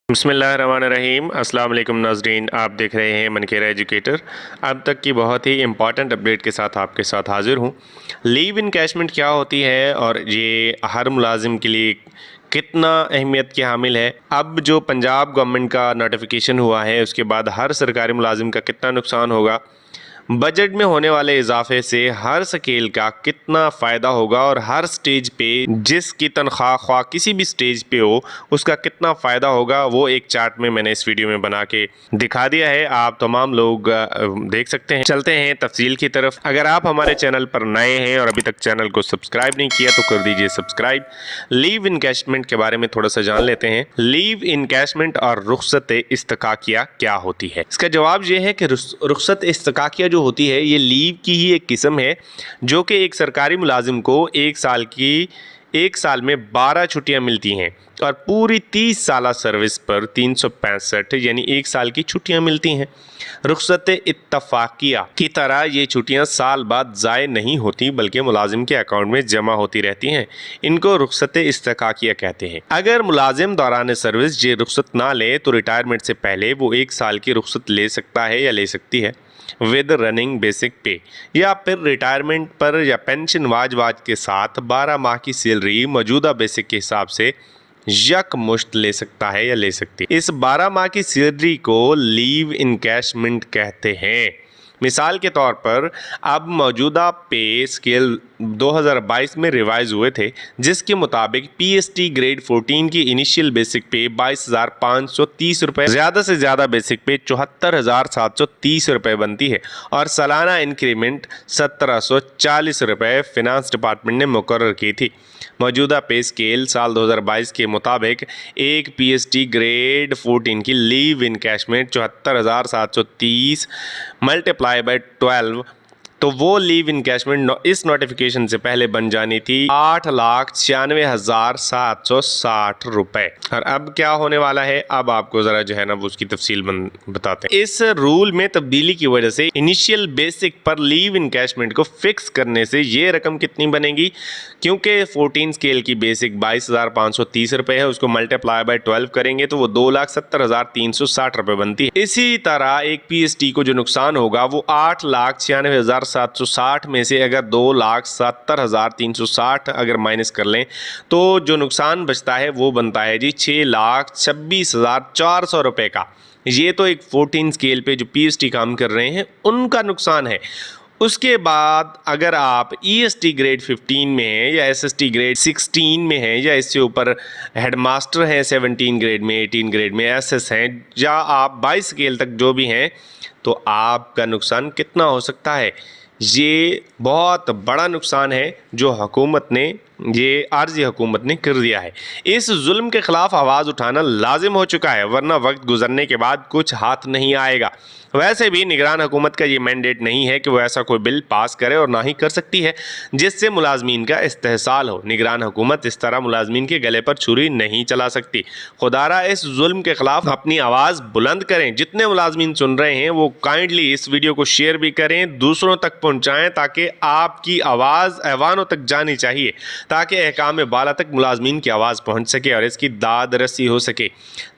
बिस्मिल्लाहिर्रहमानिर्रहीम। अस्सलाम वालेकुम नाज़रीन, आप देख रहे हैं मनकेरा एजुकेटर। अब तक की बहुत ही इंपॉर्टेंट अपडेट के साथ आपके साथ हाज़िर हूँ। लीव इनकैशमेंट क्या होती है और ये हर मुलाजिम के लिए कितना अहमियत की हामिल है। अब जो पंजाब गवर्नमेंट का नोटिफिकेशन हुआ है उसके बाद हर सरकारी मुलाजिम का कितना नुकसान होगा, बजट में होने वाले इजाफे से हर स्केल का कितना फ़ायदा होगा और हर स्टेज पे जिसकी तनख्वाह ख्वाह किसी भी स्टेज पे हो उसका कितना फ़ायदा होगा, वो एक चार्ट में मैंने इस वीडियो में बना के दिखा दिया है। आप तमाम लोग देख सकते हैं। चलते हैं तफसील की तरफ। अगर आप हमारे चैनल पर नए हैं और अभी तक चैनल को सब्सक्राइब नहीं किया तो कर दीजिए सब्सक्राइब। लीव इनकैशमेंट के बारे में थोड़ा सा जान लेते हैं। लीव इनकैशमेंट और रुख्सत इस्तकाकिया क्या होती है। इसका जवाब ये है कि रुख्सत इस्तकाकिया होती है ये लीव की ही एक किस्म है जो कि एक सरकारी मुलाजिम को एक साल में 12 छुट्टियां मिलती हैं और पूरी 30 साल सर्विस पर 365 यानी एक साल की छुट्टियां मिलती हैं। रुख्सत इत्तफाकिया की तरह ये छुट्टियां साल बाद ज़ाय नहीं होती बल्कि मुलाजिम के अकाउंट में जमा होती रहती हैं। इनको रुख्सत इस्तिकाकिया कहते हैं। अगर मुलाजिम दौरान सर्विस ये रुख्सत ना ले तो रिटायरमेंट से पहले वो एक साल की रुख्सत ले सकता है या ले सकती है विद रनिंग बेसिक पे, या फिर रिटायरमेंट पर या पेंशन वाज के साथ 12 माह की सैलरी मौजूदा बेसिक के हिसाब से यकमुश्त ले सकता है या ले सकती है। इस 12 माह की सैलरी को लीव इनकैशमेंट कहते हैं। मिसाल के तौर पर अब मौजूदा पे स्केल 2022 में रिवाइज हुए थे जिसके मुताबिक पीएसटी ग्रेड 14 की इनिशियल बेसिक पे 22,530 रुपये, ज़्यादा से ज़्यादा बेसिक पे 74,730 रुपये बनती है और सालाना इंक्रीमेंट 1,740 रुपये फिनांस डिपार्टमेंट ने मुकर्रर की थी। मौजूदा पे स्केल साल 2022 के मुताबिक एक पीएसटी ग्रेड 14 की लीव इनकैशमेंट 74,730 मल्टीप्लाई बाय 12, तो वो लीव इनकैशमेंट इस नोटिफिकेशन से पहले बन जानी थी 8,96,760 रुपए। और अब क्या होने वाला है, अब आपको ज़रा जो है ना वो उसकी तफसील बताते हैं। इस रूल में तब्दीली की वजह से इनिशियल बेसिक पर लीव इनकैशमेंट को फिक्स करने से ये रकम कितनी बनेगी, क्योंकि 14 स्केल की बेसिक 22,530 रुपये है, उसको मल्टीप्लाई बाय 12 करेंगे तो वो 2,70,360 रुपये बनती है। इसी तरह एक पीएसटी को जो नुकसान होगा वो 8,96,760 में से अगर 2,70,360 अगर माइनस कर लें तो जो नुकसान बचता है वो बनता है जी 6,26,400 रुपये का। ये तो एक 14 स्केल पे जो पीएसटी काम कर रहे हैं उनका नुकसान है। उसके बाद अगर आप ईएसटी ग्रेड 15 में हैं या एसएसटी ग्रेड 16 में हैं या इससे ऊपर हेडमास्टर हैं 17 ग्रेड में, 18 ग्रेड में एसएस हैं, या आप 22 स्केल तक जो भी हैं, तो आपका नुकसान कितना हो सकता है। ये बहुत बड़ा नुकसान है जो हुकूमत ने, ये आर्जी हुकूमत ने कर दिया है। इस जुल्म के ख़िलाफ़ आवाज़ उठाना लाजिम हो चुका है वरना वक्त गुजरने के बाद कुछ हाथ नहीं आएगा। वैसे भी निगरान हुकूमत का ये मैंडेट नहीं है कि वो ऐसा कोई बिल पास करे और ना ही कर सकती है जिससे मुलाजमीन का इस्तेहसाल हो। निगरान हुकूमत इस तरह मुलाजमीन के गले पर छुरी नहीं चला सकती। खुदारा इस जुल्म के ख़िलाफ़ अपनी आवाज़ बुलंद करें। जितने मुलाजमीन सुन रहे हैं वो काइंडली इस वीडियो को शेयर भी करें, दूसरों तक पहुँचाएँ ताकि आपकी आवाज़ ऐवानों तक जानी चाहिए, ताकि अहकाम बाला तक मुलाजमीन की आवाज़ पहुँच सके और इसकी दाद रसी हो सके।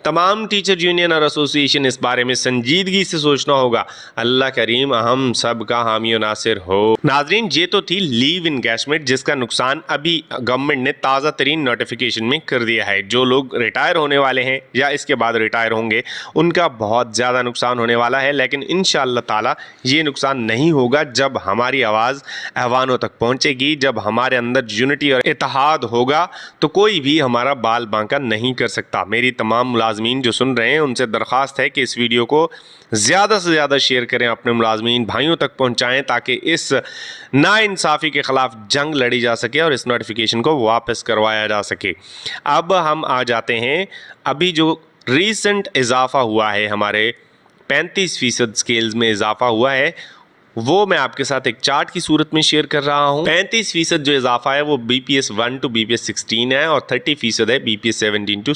तमाम टीचर यूनियन और एसोसिएशन इस बारे में संजीदगी से सोचना होगा। अल्लाह करीम हम सब का हामी और नासिर हो। नाजरीन, ये तो थी लीव इनकैशमेंट जिसका नुकसान अभी गवर्नमेंट ने ताज़ा तरीन नोटिफिकेशन में कर दिया है। जो लोग रिटायर होने वाले हैं या इसके बाद रिटायर होंगे उनका बहुत ज़्यादा नुकसान होने वाला है, लेकिन इंशाअल्लाह ताला ये नुकसान नहीं होगा जब हमारी आवाज़ ऐवानों तक पहुँचेगी, जब हमारे अंदर यूनिटी और इत्तेहाद होगा तो कोई भी हमारा बाल बांका नहीं कर सकता। मेरी तमाम मुलाजमीन जो सुन रहे हैं उनसे दरख्वास्त है कि इस वीडियो को ज़्यादा से ज़्यादा शेयर करें, अपने मुलाजमीन भाइयों तक पहुँचाएँ ताकि इस नाइंसाफ़ी के ख़िलाफ़ जंग लड़ी जा सके और इस नोटिफिकेशन को वापस करवाया जा सके। अब हम आ जाते हैं, अभी जो रीसेंट इजाफ़ा हुआ है, हमारे 35% स्केल्स में इजाफ़ा हुआ है, वो मैं आपके साथ एक चार्ट की सूरत में शेयर कर रहा हूँ। 35% जो इजाफा है वो BPS 1 टू BPS 16 है और 30% है BPS 17 टू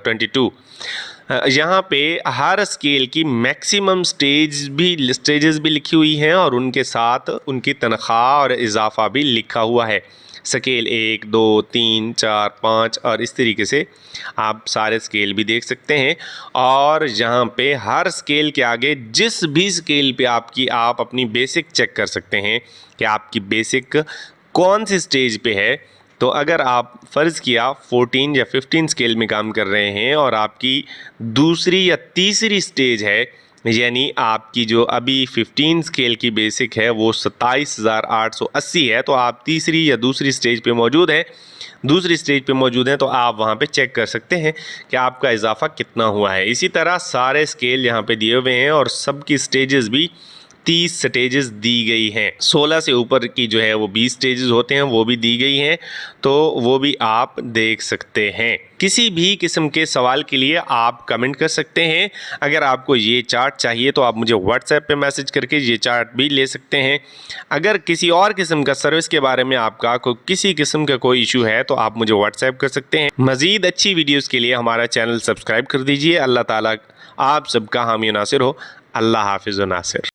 22। यहाँ पे हर स्केल की मैक्सिमम स्टेजेस भी लिखी हुई हैं और उनके साथ उनकी तनख्वाह और इजाफा भी लिखा हुआ है। स्केल 1, 2, 3, 4, 5 और इस तरीके से आप सारे स्केल भी देख सकते हैं। और यहाँ पे हर स्केल के आगे जिस भी स्केल पे आप अपनी बेसिक चेक कर सकते हैं कि आपकी बेसिक कौन सी स्टेज पे है। तो अगर आप फ़र्ज़ किया 14 या 15 स्केल में काम कर रहे हैं और आपकी दूसरी या तीसरी स्टेज है, यानी आपकी जो अभी 15 स्केल की बेसिक है वो 27,880 है, तो आप तीसरी या दूसरी स्टेज पे मौजूद हैं। दूसरी स्टेज पे मौजूद हैं तो आप वहाँ पे चेक कर सकते हैं कि आपका इजाफा कितना हुआ है। इसी तरह सारे स्केल यहाँ पे दिए हुए हैं और सबकी स्टेजेस भी 30 स्टेजेस दी गई हैं। 16 से ऊपर की जो है वो 20 स्टेजेस होते हैं, वो भी दी गई हैं, तो वो भी आप देख सकते हैं। किसी भी किस्म के सवाल के लिए आप कमेंट कर सकते हैं। अगर आपको ये चार्ट चाहिए तो आप मुझे व्हाट्सएप पे मैसेज करके ये चार्ट भी ले सकते हैं। अगर किसी और किस्म का सर्विस के बारे में आपका किसी किस्म का कोई इशू है तो आप मुझे व्हाट्सएप कर सकते हैं। मज़ीद अच्छी वीडियोज़ के लिए हमारा चैनल सब्सक्राइब कर दीजिए। अल्लाह ताला आप सबका हामी नासिर हो। अल्लाह हाफिज़ व नासिर।